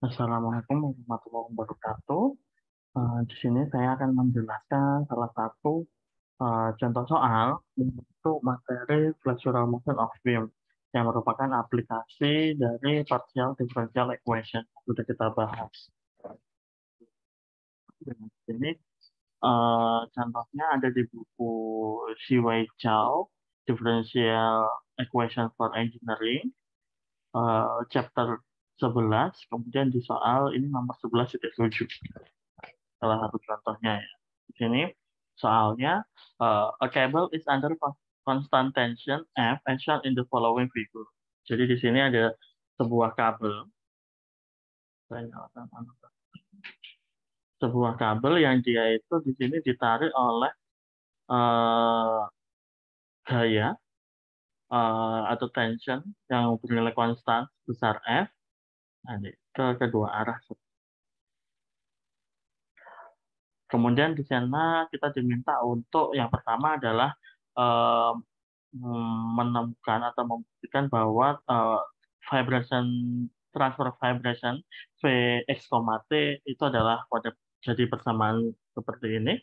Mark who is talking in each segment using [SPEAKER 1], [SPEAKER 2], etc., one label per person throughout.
[SPEAKER 1] Assalamualaikum warahmatullahi wabarakatuh. Di sini saya akan menjelaskan salah satu contoh soal untuk materi Flexural Motion of Beam yang merupakan aplikasi dari partial differential equation yang sudah kita bahas. Di sini contohnya ada di buku Wei Chao, Differential Equation for Engineering, chapter 11, kemudian di soal ini nomor 11.7. Salah satu contohnya ya. Di sini soalnya a cable is under constant tension F as shown in the following figure. Jadi di sini ada sebuah kabel. Saya nyalakan monitor. Sebuah kabel yang dia itu di sini ditarik oleh eh, gaya atau tension yang bernilai konstan besar F ke kedua arah. Kemudian di sana kita diminta untuk yang pertama adalah eh, menemukan atau membuktikan bahwa vibration transfer vibration Vx, T itu adalah kode jadi persamaan seperti ini.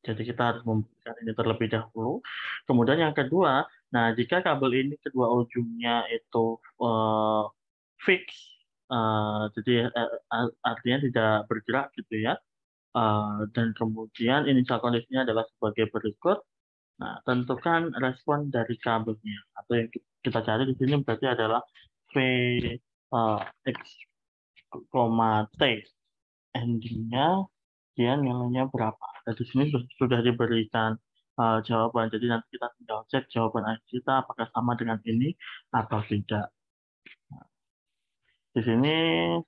[SPEAKER 1] Jadi kita harus membuktikan ini terlebih dahulu. Kemudian yang kedua, nah jika kabel ini kedua ujungnya itu fix, jadi artinya tidak bergerak gitu ya. Dan kemudian inisial kondisinya adalah sebagai berikut. Nah, tentukan respon dari kabelnya atau yang kita cari di sini berarti adalah V X, T. Endingnya dia nilainya berapa. Dan di sini sudah diberikan jawaban. Jadi nanti kita tinggal cek jawaban kita apakah sama dengan ini atau tidak. Di sini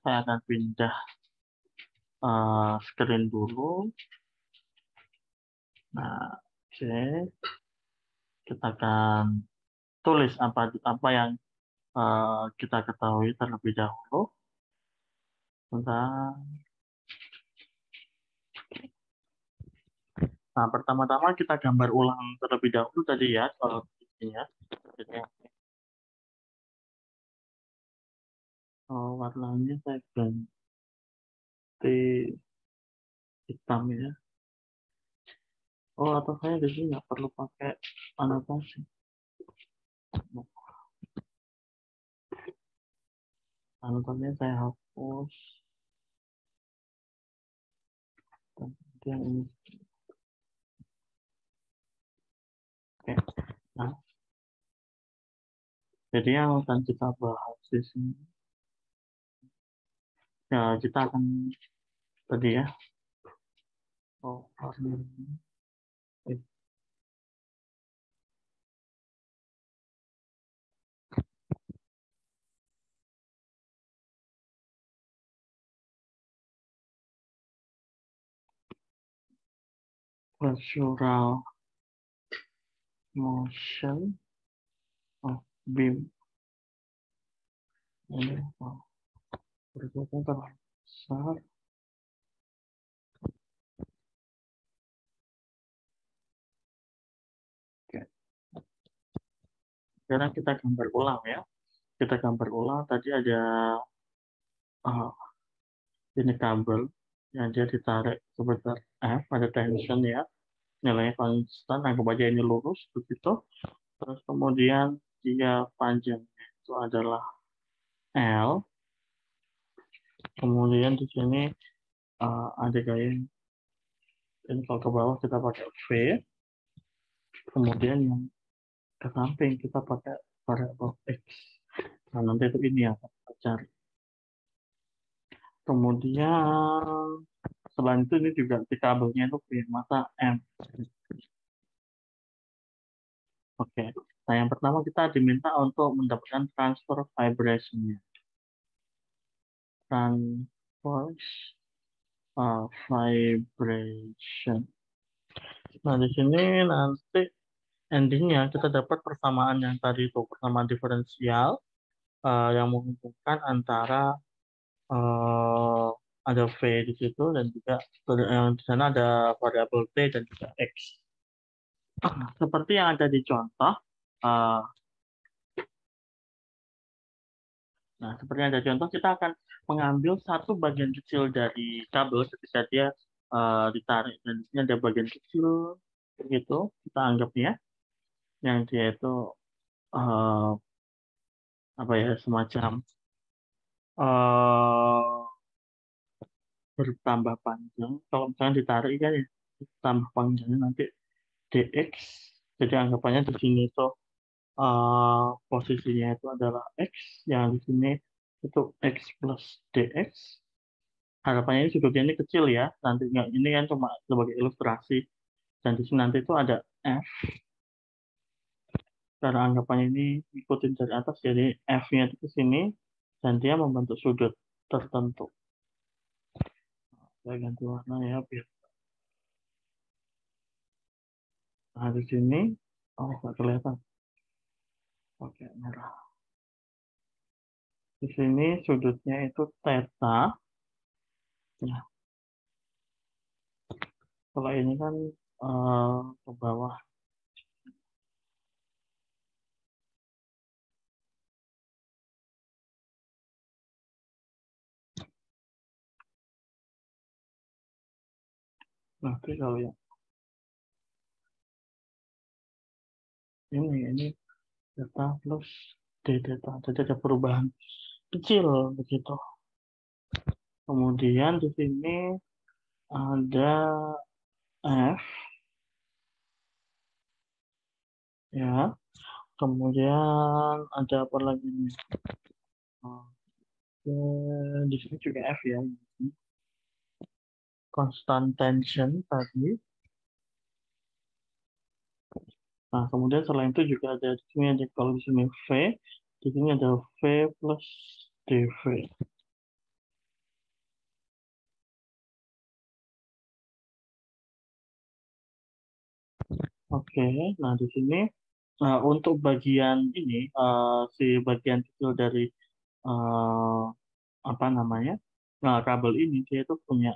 [SPEAKER 1] saya akan pindah screen dulu. Nah, oke. Kita akan tulis apa yang kita ketahui terlebih dahulu. Bentar. Nah, pertama-tama kita gambar ulang terlebih dahulu tadi ya soal fisiknya. Jadi, warnanya saya ganti hitam ya. Oh, atau saya di sini nggak perlu pakai anotasi. Anotasinya saya hapus. Kemudian ini. Oke. Nah, jadi yang akan kita bahas di sini, ya kita akan tadi ya. Oh, Flexural motion of beam. Ini berikutnya terlalu besar. Oke. Sekarang kita gambar ulang ya. Kita gambar ulang. Tadi ada ini kabel yang dia ditarik sebesar F, ada tension ya. Nilainya konstan, anggap aja ini lurus begitu. Terus kemudian dia panjangnya itu adalah L. Kemudian di sini ada gaya ini kalau ke bawah kita pakai V. Kemudian yang ke samping kita pakai variabel X. Nah, nanti itu ini yang kita cari. Kemudian selain itu ini juga di kabelnya itu V, masa M. Oke. Nah, yang pertama kita diminta untuk mendapatkan transfer vibration-nya. Transfer vibration. Nah, di sini nanti endingnya kita dapat persamaan yang tadi itu, persamaan diferensial yang menghubungkan antara ada V di situ dan juga di sana ada variabel T dan juga X. Seperti yang ada di contoh, uh, Nah, seperti ada contoh, kita akan mengambil satu bagian kecil dari kabel ketika dia ditarik. Dan di sini ada bagian kecil, begitu, kita anggapnya, yang dia itu eh, apa ya, semacam eh, bertambah panjang. Kalau misalnya ditarik kan ya, tambah panjangnya nanti dx. Jadi anggapannya di sini itu posisinya itu adalah x, yang di sini itu x plus dx. Harapannya ini sudutnya ini kecil ya, nanti nggak, ini kan cuma sebagai ilustrasi. Dan di sini nanti itu ada f, cara anggapannya ini ikutin dari atas, jadi f-nya itu ke sini, dan dia membentuk sudut tertentu. Saya ganti warna ya, biar. Nah, di sini, oh nggak kelihatan, oke, merah. Di sini sudutnya itu theta. Nah, kalau ini kan ke bawah. Nanti kalau yang ini theta plus d theta, jadi ada perubahan kecil begitu. Kemudian di sini ada f, ya. Kemudian ada apa lagi nih? Oke, di sini juga f ya. Constant tension tadi. Nah, kemudian selain itu juga ada di sini, ada kalau di sini V, di sini ada V plus dV. Oke, nah di sini untuk bagian ini si bagian kecil dari eh, apa namanya? Nah, kabel ini dia itu punya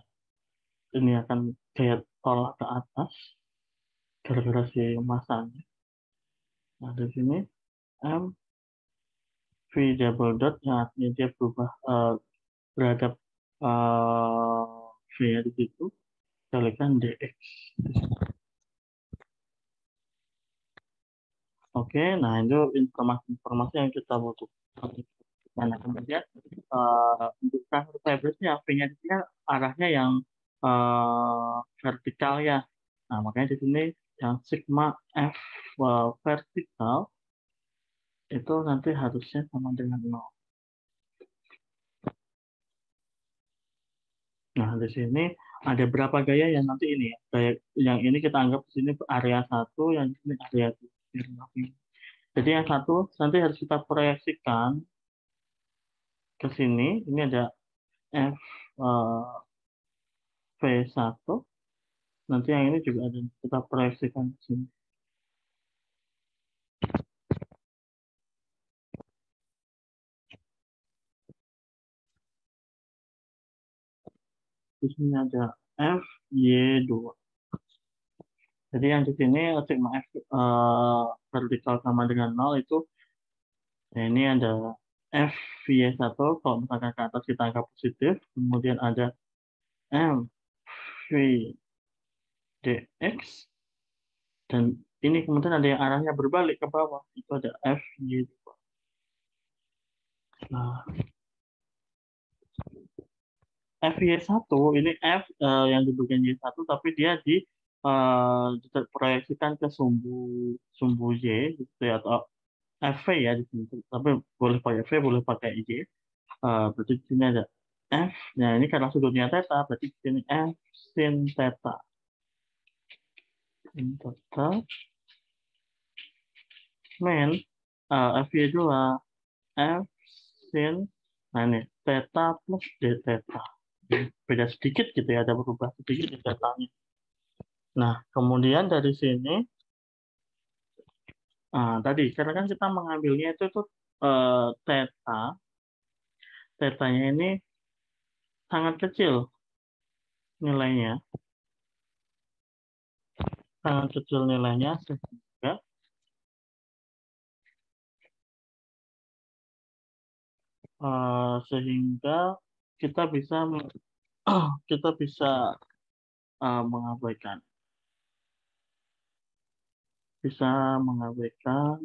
[SPEAKER 1] ini akan kayak tolak ke atas gara-gara si masanya. Nah, di sini M V double dot yang artinya dia berubah berhadap V ya di situ kalikan dx. Oke, nah itu informasi-informasi yang kita butuhkan. Nah, kemudian untuk transfer fibersnya, V-nya di sini kan arahnya yang vertikal ya. Nah, makanya di sini yang sigma F vertikal itu nanti harusnya sama dengan 0. Nah, di sini ada berapa gaya yang nanti ini ya. Gaya yang ini kita anggap di sini area 1, yang di sini area 2. Jadi yang satu nanti harus kita proyeksikan ke sini. Ini ada F eh, V1. Nanti yang ini juga ada kita proyeksikan ke sini. Di sini ada FY2. Jadi yang di sini sigma F vertikal sama dengan 0 itu, ya ini ada FY1, kalau misalkan ke atas kita angka positif, kemudian ada MV dx, dan ini kemudian ada yang arahnya berbalik ke bawah, itu ada FY2. Nah, FY1 ini F yang di bagian Y1, tapi dia diproyeksikan ke sumbu sumbu Y gitu ya, atau FV ya di sini. Tapi boleh pakai V, boleh pakai Y. Berarti di sini ada F. Nah, ini karena sudutnya theta, berarti di sini F sin theta. Sin theta min FY2 F sin, nah ini theta plus D theta. Beda sedikit gitu ya, ada berubah sedikit di thetanya. Nah, kemudian dari sini, tadi karena kan kita mengambilnya itu tuh theta, thetanya ini sangat kecil nilainya, sangat kecil nilainya, sehingga Sehingga kita bisa kita bisa mengabaikan mengabaikan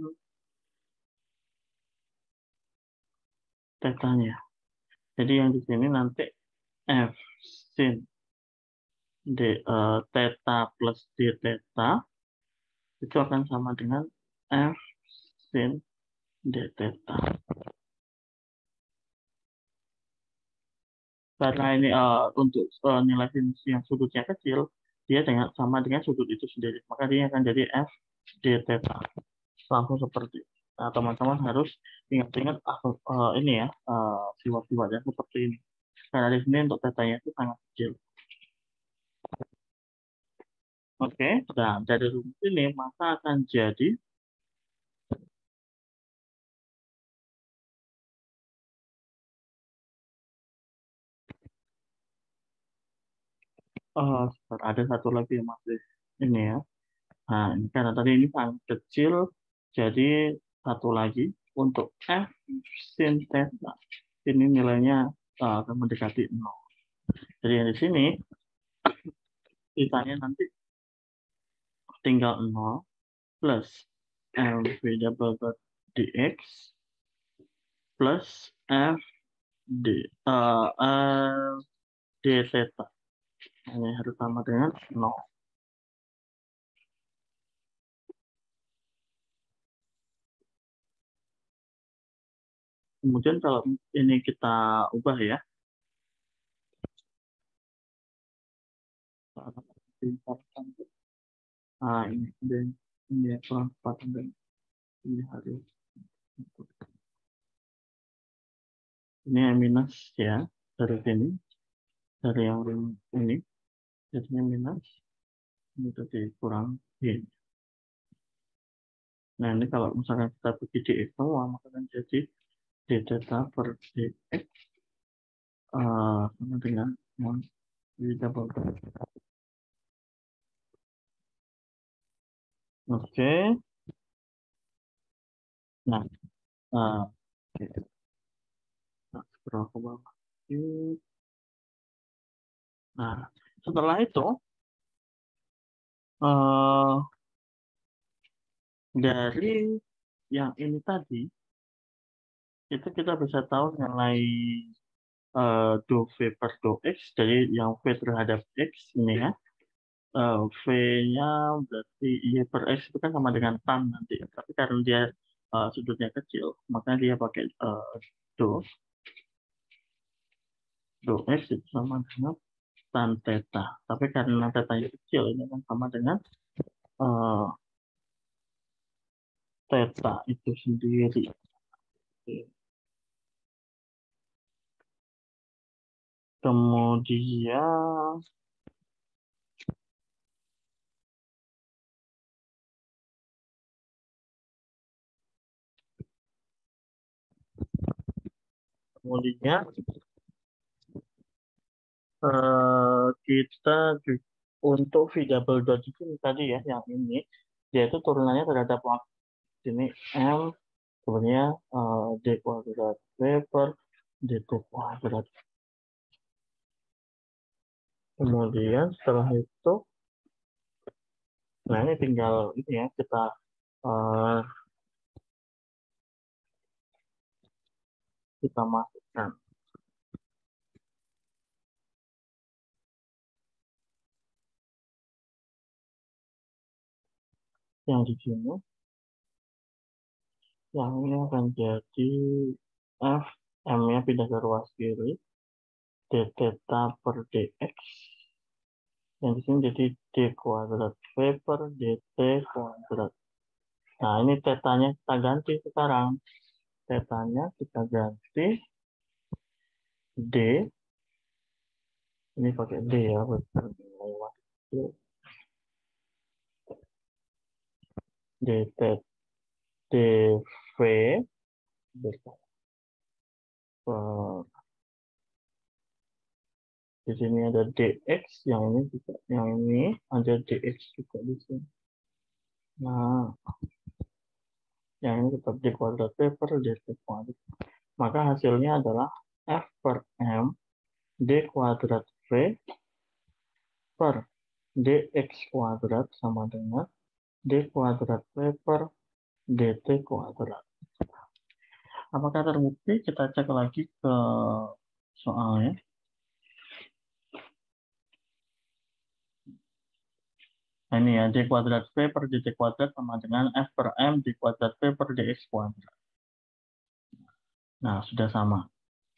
[SPEAKER 1] tetanya. Jadi yang di sini nanti F sin theta plus D theta itu akan sama dengan F sin D theta. Karena ini untuk nilai sinus yang sudutnya kecil, dia sama dengan sudut itu sendiri. Maka dia akan jadi F D theta. Langsung seperti itu. Nah, teman-teman harus ingat-ingat ini ya, sifat-sifatnya seperti ini. Karena di sini untuk tetanya itu sangat kecil. Oke, dan dari rumus ini maka akan jadi ada satu lagi yang masih ini ya. Nah, ini karena tadi ini sangat kecil, jadi satu lagi untuk F sin theta. Ini nilainya akan mendekati 0. Jadi yang di sini, sisanya nanti tinggal 0 plus MV double dot dx plus F d theta. Ini harus sama dengan 0. Kemudian kalau ini kita ubah ya, nah ini ya kurang tepat dan ini harus ini yang minus ya dari sini, dari yang ini jadinya minus, ini tadi kurang ini. Nah ini kalau misalnya kita bagi dx semua maka akan jadi d theta per dx sama dengan 1 double dot. Oke, nah oke. Nah, scroll ke bawah. Nah, setelah itu dari yang ini tadi itu kita bisa tahu nilai do V per do X, jadi yang V terhadap X ini ya, V-nya berarti I per X itu kan sama dengan tan nanti, tapi karena dia sudutnya kecil, makanya dia pakai do X itu sama dengan tan theta, tapi karena theta-nya kecil ini kan sama dengan theta itu sendiri. Kemudian kita untuk V double dot itu tadi ya yang ini dia itu turunannya terhadap waktu ini M kemudian D kuadrat V per dt kuadrat. Kemudian setelah itu, nah ini tinggal ini ya kita masukkan yang di sini, yang ini akan jadi F M-nya pindah ke ruas kiri d theta per dx, yang di sini jadi d kuadrat V per dt kuadrat. Nah ini tetanya kita ganti sekarang, tetanya kita ganti d, ini pakai d ya betul, d dv di sini ada dx, yang ini juga, yang ini ada dx juga di sini. Nah, yang ini tetap d kuadrat V per dt kuadrat. maka hasilnya adalah F per M D kuadrat V per DX kuadrat sama dengan D kuadrat V per DT kuadrat. Apakah terbukti? Kita cek lagi ke soalnya. Nah, ini ya, D kuadrat V per DT kuadrat sama dengan F per M D kuadrat V per DX kuadrat. Nah, sudah sama.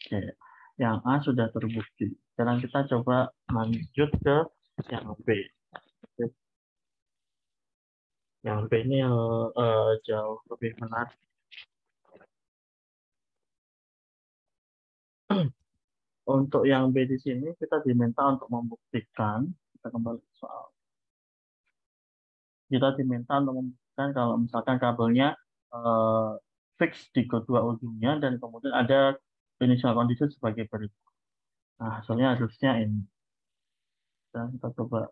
[SPEAKER 1] Oke. Yang A sudah terbukti. Sekarang kita coba lanjut ke yang B. Yang B ini jauh lebih menarik. Untuk yang B di sini kita diminta untuk membuktikan, kita kembali ke soal. Kita diminta untuk membuktikan kalau misalkan kabelnya fix di kedua ujungnya dan kemudian ada initial condition sebagai berikut. Nah, hasilnya harusnya ini. Dan kita coba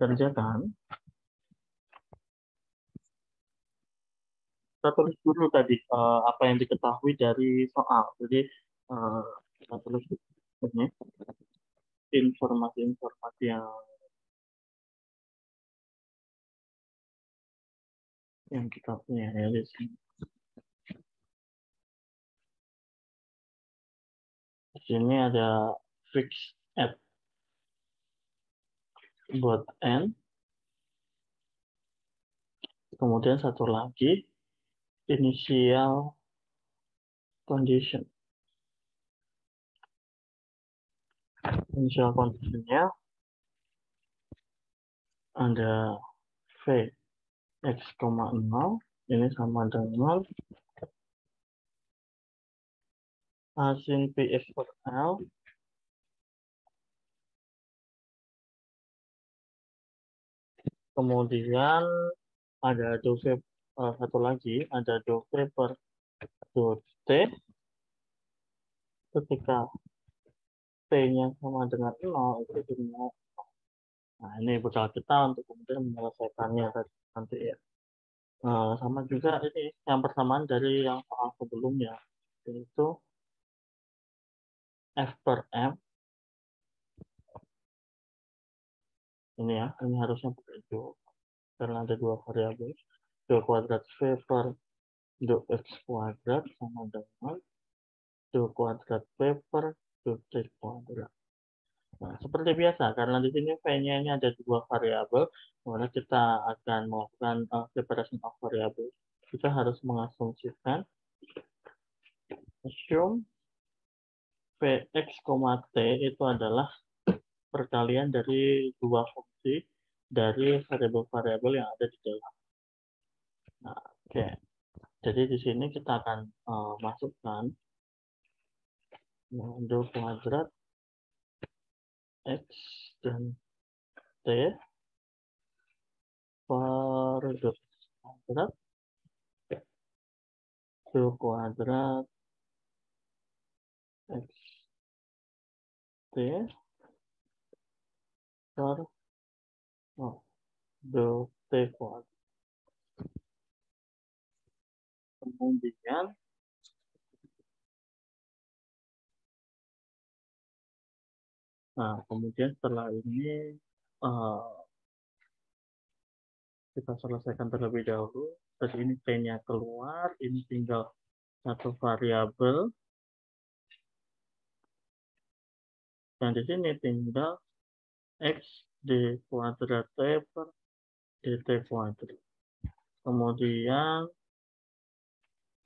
[SPEAKER 1] kerjakan. Kita tulis dulu tadi apa yang diketahui dari soal. Jadi kita tulis ini informasi-informasi yang kita punya ya di sini. Di sini ada fix at buat n. Kemudian satu lagi initial condition. Initial conditionnya ada v x, 0 ini sama dengan A sin px per L kemudian ada dov satu lagi ada dov per dot t ketika t-nya sama dengan 0 itu dengan. Nah, ini bekal kita untuk kemudian menyelesaikannya nanti ya. Sama juga ini yang persamaan dari yang soal sebelumnya, yaitu F per M. Ini ya, ini harusnya pakai do, karena ada dua variabel. Do kuadrat V per do X kuadrat sama dengan do kuadrat V per do T kuadrat. Nah, seperti biasa, karena di sini V-nya ini ada dua variabel, kemudian kita akan melakukan separation of variable. Kita harus mengasumsikan assume Vx, T itu adalah perkalian dari dua fungsi dari variabel-variabel yang ada di dalam. Nah, oke. Jadi di sini kita akan masukkan do kuadrat X dan T per do kuadrat do kuadrat X T per do T kuadrat. Kemudian setelah ini kita selesaikan terlebih dahulu. Terus ini T-nya keluar, ini tinggal satu variabel. Dan di sini tinggal X D kuadrat T per DT kuadrat. Kemudian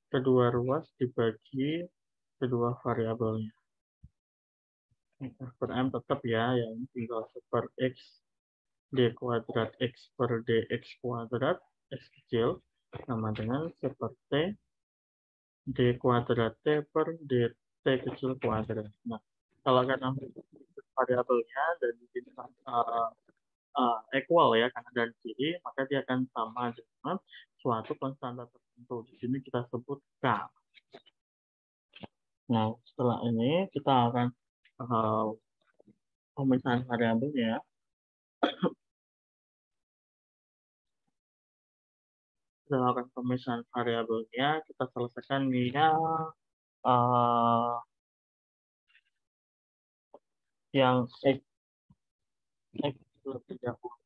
[SPEAKER 1] kedua ruas dibagi kedua variabelnya. F per M tetap ya, yang tinggal per X D kuadrat X per DX kuadrat, X kecil, sama dengan seperti D kuadrat T per DT kecil kuadrat. Nah, kalau karena variabelnya dan di sini equal ya kanan dan kiri, maka dia akan sama dengan suatu konstanta tertentu. Di sini kita sebut K. Nah, setelah ini kita akan pemisahan variabelnya. kita lakukan pemisahan variabelnya, kita selesaikan yang X lebih dahulu.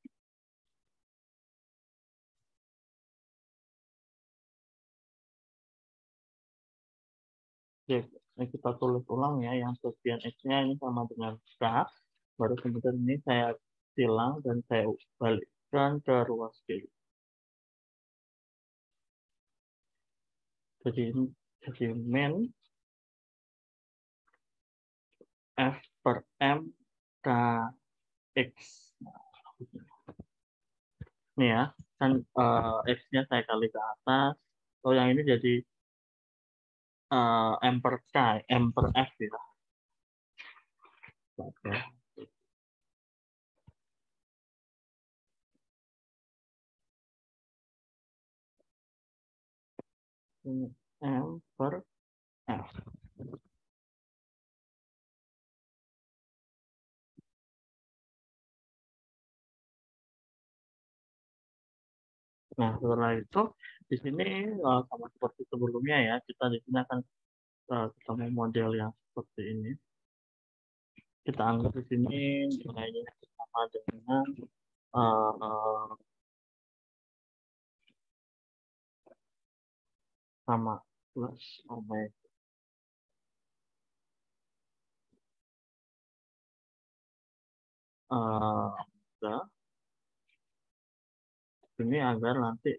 [SPEAKER 1] Oke, ini kita tulis ulang ya, yang bagian X-nya ini sama dengan K, baru kemudian ini saya silang dan saya balikkan ke ruas kiri. Jadi min F per M K X. Nih ya, kan X-nya saya kali ke atas. Oh, yang ini jadi M per K, M per F ya. Oke. Ini M per F. Nah, setelah itu di sini sama seperti sebelumnya ya, kita di sini akan ketemu model yang seperti ini. Kita anggap di sini nilainya sama dengan sama plus omega. Ini agar nanti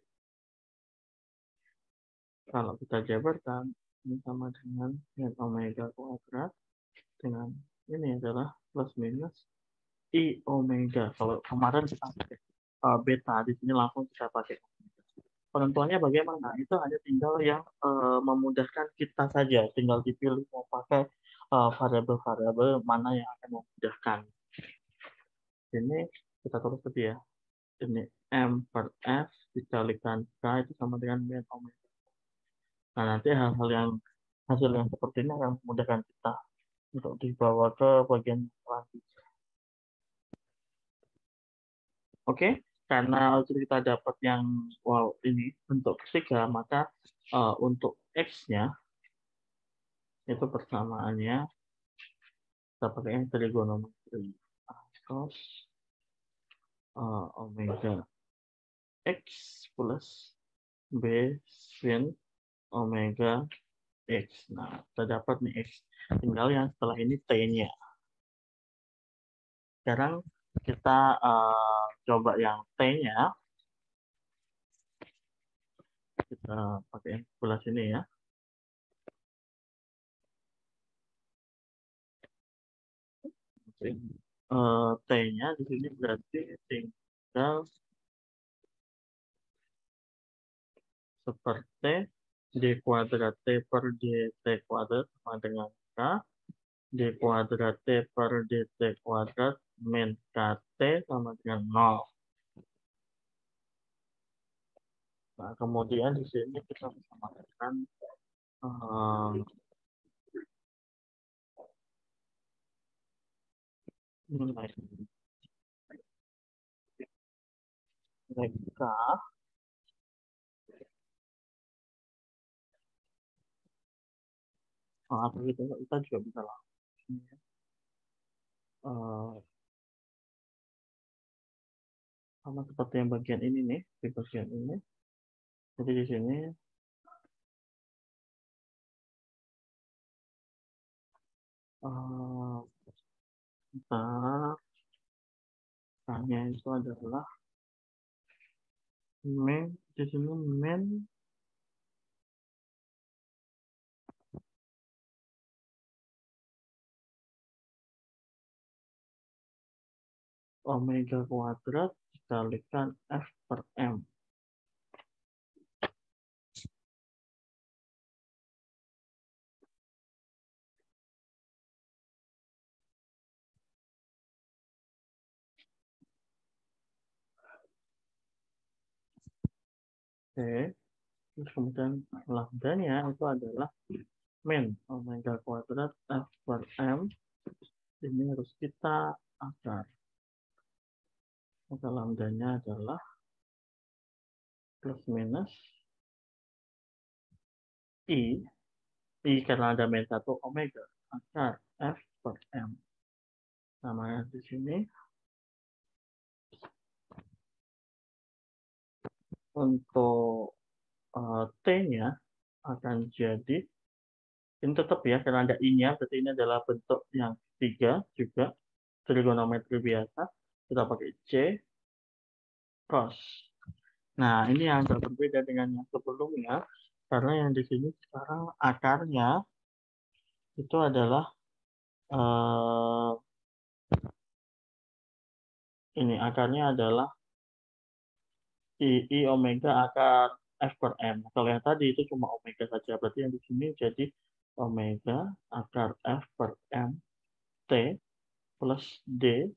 [SPEAKER 1] kalau kita jabarkan ini sama dengan sin omega kuadrat dengan ini adalah plus minus I omega. Kalau kemarin kita pakai beta, di sini langsung kita pakai. Penentuannya bagaimana? Itu hanya tinggal yang memudahkan kita saja. Tinggal dipilih mau pakai variabel-variabel mana yang akan memudahkan. Ini kita tulis tadi ya. Ini M per F dikalikan K itu sama dengan min omega. Nah, nanti hasil yang seperti ini akan memudahkan kita untuk dibawa ke bagian selanjutnya. Oke, karena kita dapat yang ini bentuk ketiga, maka untuk X-nya itu persamaannya kita pakai yang trigonometri. Cos omega X plus B sin omega X. Nah, kita dapat nih X. Tinggal yang setelah ini T-nya. Sekarang kita coba yang T-nya. Kita pakai yang sebelah sini ya. T-nya di sini berarti tinggal seperti D kuadrat T per DT kuadrat sama dengan K. D kuadrat T per DT kuadrat min KT sama dengan 0. Nah, kemudian di sini kita bisa masukkan nilai K atau kita juga bisa langsung sama seperti yang bagian ini nih, di bagian ini. Jadi di sini hanya itu adalah min, di sini min omega kuadrat dikalikan F per M. Oke, terus kemudian lambdanya itu adalah min omega kuadrat F per M. Ini harus kita akar. Maka lambdanya adalah plus minus I karena ada min 1 omega akar F per M. Namanya di sini untuk T-nya akan jadi, ini tetap ya, karena ada I-nya, berarti ini adalah bentuk yang ketiga juga, trigonometri biasa, kita pakai C cos. Nah, ini yang agak berbeda dengan yang sebelumnya, karena yang di sini sekarang akarnya itu adalah ini akarnya adalah I omega akar F per M. Kalau yang tadi itu cuma omega saja, berarti yang di sini jadi omega akar F per M T plus D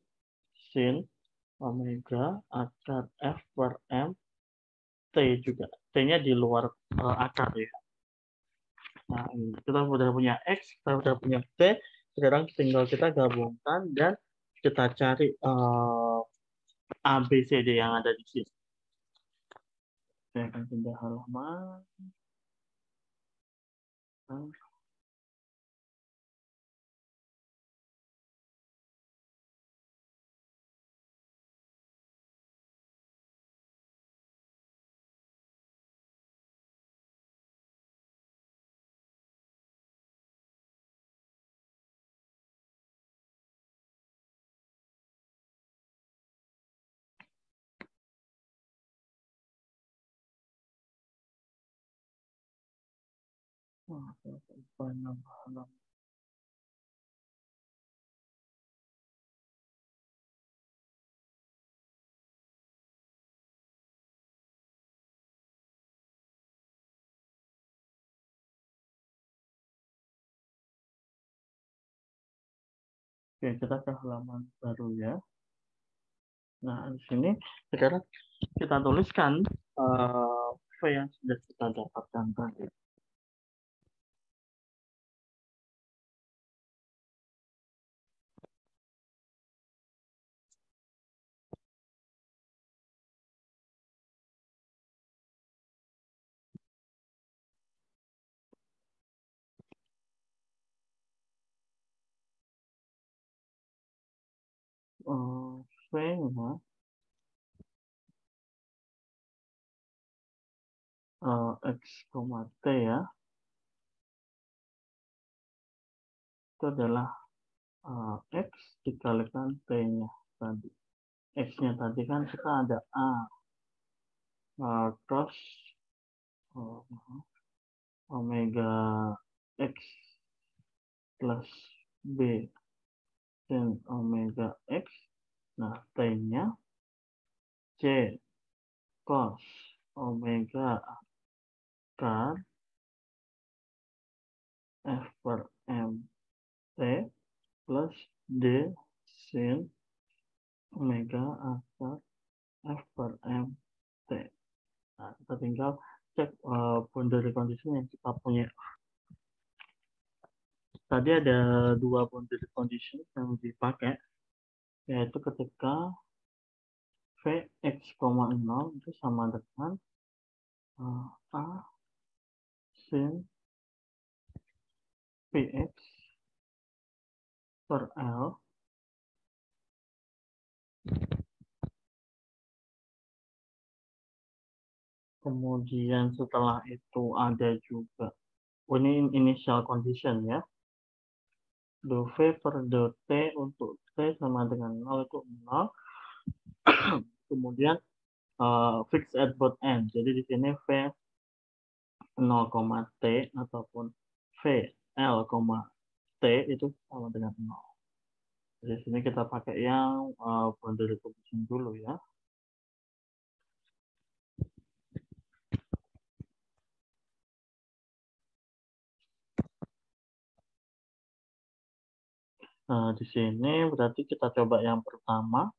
[SPEAKER 1] sin omega akar F per M T juga. T-nya di luar akar ya. Nah, ini kita sudah punya X, kita sudah punya T, sekarang tinggal kita gabungkan dan kita cari A, B, C, D yang ada di sini. Saya akan pindah halaman. Oke, kita ke halaman baru ya. Nah, di sini sekarang kita tuliskan V yang sudah kita dapatkan tadi. V-nya X, T ya, itu adalah X dikalikan T-nya tadi. X-nya tadi kan kita ada A cos omega X plus B sin omega X. Nah, T-nya C cos omega akar F per M T plus D sin omega akar F per M T. Nah, kita tinggal cek boundary condition yang kita punya. Tadi ada dua boundary condition yang dipakai, yaitu ketika Vx, 0 itu sama dengan A sin Px per L kemudian setelah itu ada juga ini initial condition ya, do V per do T untuk T sama dengan 0 itu 0 kemudian fix at both end, jadi di sini V 0, T ataupun V L, T itu sama dengan 0. Jadi sini kita pakai yang boundary condition dulu ya. Nah, di sini berarti kita coba yang pertama,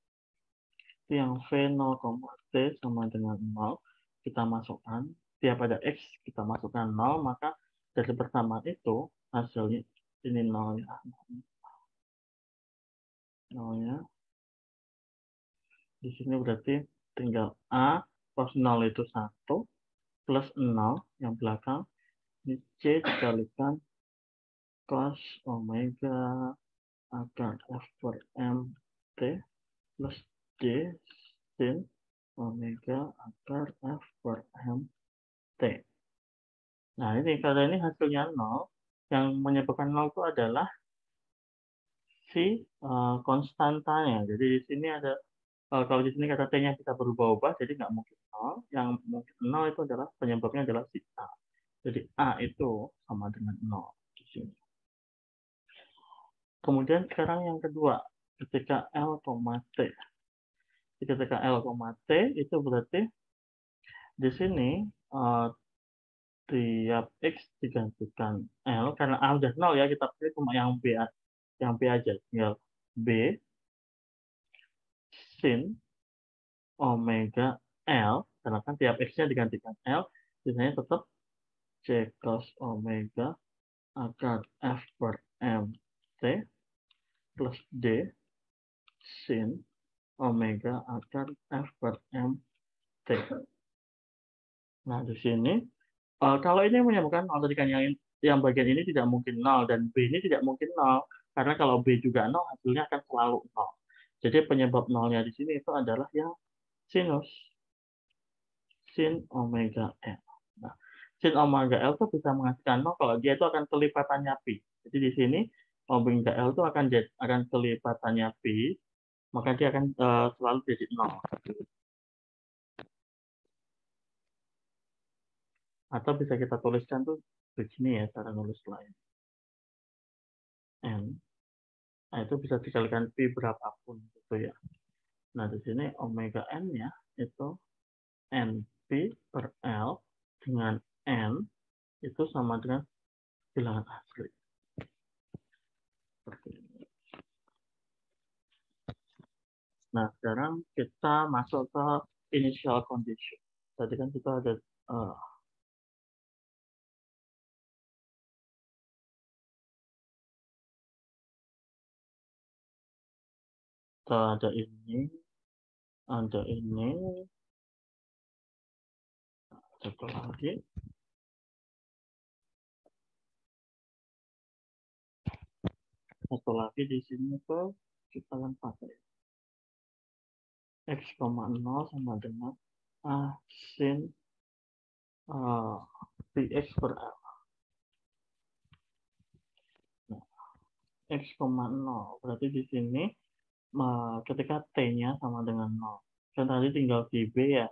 [SPEAKER 1] yang V 0, T sama dengan 0, kita masukkan, tiap ada X kita masukkan 0, maka dari pertama itu hasilnya ini 0 ya. 0 ya. Di sini berarti tinggal A cos 0 itu 1, plus 0 yang belakang, ini C dikalikan cos omega akar F per M T plus D sin omega akar F per M T. Nah, ini kalau ini hasilnya 0, yang menyebabkan 0 itu adalah si konstantanya. Jadi di sini ada, kalau di sini kata T-nya bisa berubah-ubah, jadi nggak mungkin 0. Yang mungkin 0 itu adalah penyebabnya adalah si A. Jadi A itu sama dengan 0 di sini. Kemudian sekarang yang kedua, ketika L, T. Ketika L, T itu berarti di sini tiap X digantikan L, karena A udah 0 ya, kita pilih cuma yang B aja, tinggal B sin omega L, karena kan tiap X-nya digantikan L, biasanya tetap C cos omega akar F per M T plus D sin omega akar F per M T. Nah, di sini, kalau ini menyebabkan 0, tadi kan yang bagian ini tidak mungkin 0, dan B ini tidak mungkin 0, karena kalau B juga 0, hasilnya akan selalu 0. Jadi penyebab 0-nya di sini itu adalah yang sinus sin omega L. Nah, sin omega L itu bisa menghasilkan 0 kalau dia itu akan kelipatannya pi. Jadi di sini omega L itu akan kelipatannya pi, maka dia akan selalu jadi 0. Atau bisa kita tuliskan tuh begini ya cara nulis lain. N. Nah, itu bisa dikalikan pi berapapun gitu ya. Nah, di sini omega N-nya itu NP per L dengan N itu sama dengan bilangan asli. Seperti ini. Nah, sekarang kita masuk ke initial condition. Tadi kan kita ada ini, ada ini, satu lagi. Satu lagi di sini tuh kita akan pakai X, 0 sama dengan A sin Px per L. Nah, X, 0 berarti di sini ketika T-nya sama dengan 0. Kan tadi tinggal di B ya.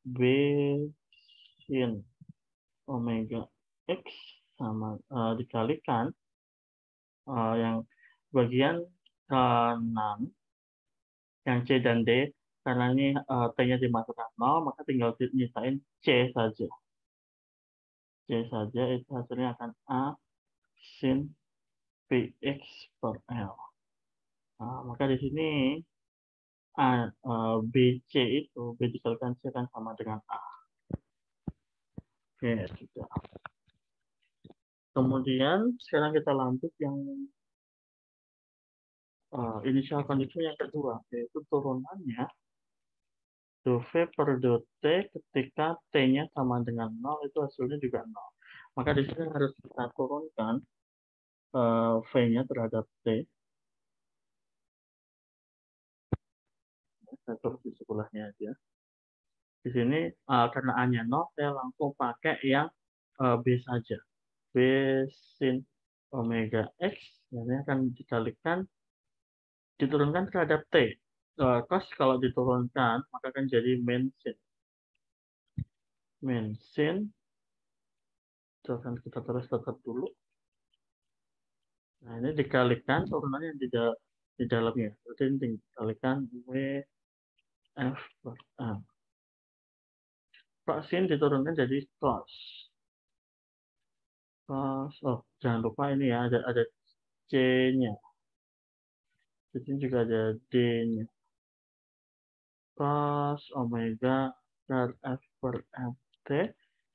[SPEAKER 1] B sin omega X sama dikalikan yang bagian kanan, yang C dan D, karena ini T-nya dimasukkan 0, maka tinggal nyisain C saja. C saja, itu hasilnya akan A sin Px per L. Nah, maka di sini BC itu, B dikalikan C kan sama dengan A. Oke, sudah. Kemudian sekarang kita lanjut yang initial condition yang kedua, yaitu turunannya do V per do T ketika T-nya sama dengan 0, itu hasilnya juga 0. Maka di sini harus kita turunkan V-nya terhadap T. Saya turun di sebelahnya aja. Di sini karena A-nya 0, saya langsung pakai yang B saja. B sin omega X, ini akan dikalikan, diturunkan terhadap T. Cos kalau diturunkan, maka akan jadi min sin. Min sin, itu akan kita terus tetap dulu. Nah, ini dikalikan turunannya di dalamnya. Berarti ini dikalikan W F per M. Sin diturunkan jadi cos. Cos, jangan lupa ini ya, ada C-nya. Di sini juga ada D-nya. Cos omega akar F per M T.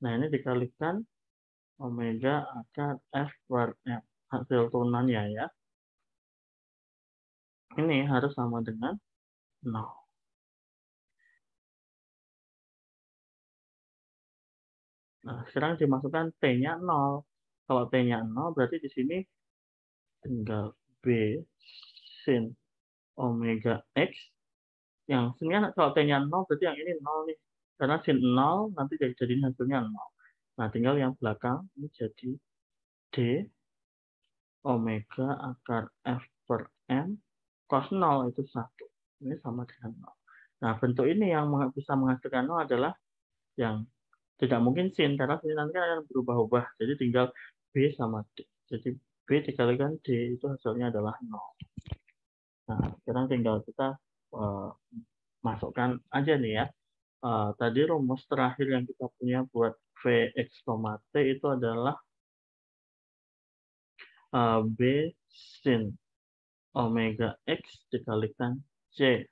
[SPEAKER 1] Nah, ini dikalikan omega akar F per M. Hasil turunannya ya. Ini harus sama dengan 0. Nah, sekarang dimasukkan T-nya 0. Kalau T-nya 0, berarti di sini tinggal B sin omega X. Yang sebenarnya kalau T-nya 0, berarti yang ini 0 nih. Karena sin 0 nanti jadi hasilnya 0. Nah, tinggal yang belakang ini jadi D omega akar F per M cos 0 itu 1. Ini sama dengan 0. Nah, bentuk ini yang bisa menghasilkan 0 adalah yang tidak mungkin sin, karena sin nanti akan berubah-ubah. Jadi tinggal B sama D. Jadi B dikalikan D itu hasilnya adalah 0. Nah, sekarang tinggal kita masukkan aja nih ya. Tadi rumus terakhir yang kita punya buat Vx, T itu adalah B sin omega X dikalikan C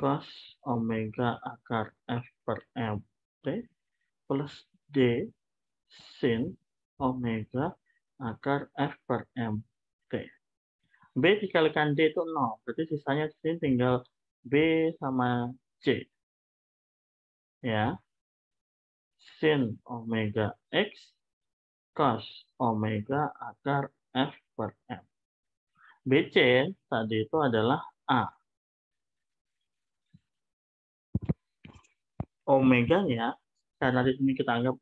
[SPEAKER 1] cos omega akar F per M T plus D sin omega akar F per M T. B dikalikan D itu 0, berarti sisanya di sini tinggal B sama C. Ya, sin omega X cos omega akar F per M. BC tadi itu adalah A. Omeganya, karena di sini kita anggap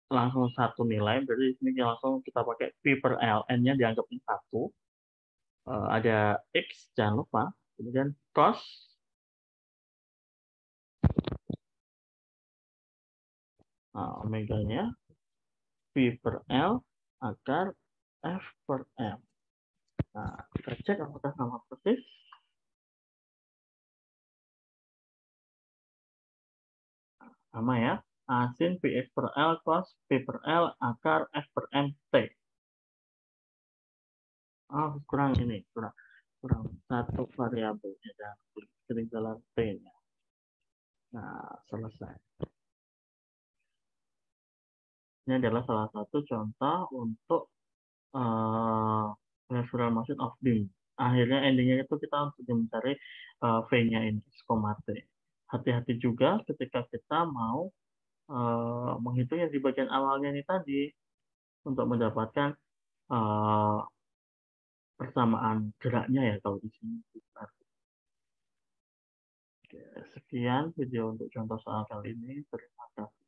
[SPEAKER 1] langsung satu nilai, berarti di sini langsung kita pakai P per L, N-nya dianggapnya 1. Ada X, jangan lupa. Kemudian cos omeganya P per L akar F per M. Nah, kita cek apakah sama persis. Sama ya. A sin Px per L cos P per L akar F per M T. Kurang ini. Kurang satu variabelnya. Dan ketinggalan T-nya. Nah, selesai. Ini adalah salah satu contoh untuk referral motion of beam. Akhirnya endingnya itu kita untuk mencari V-nya ini, T. Hati-hati juga ketika kita mau menghitungnya di bagian awalnya ini tadi untuk mendapatkan persamaan geraknya ya kalau di sini. Oke, sekian video untuk contoh soal kali ini. Terima kasih.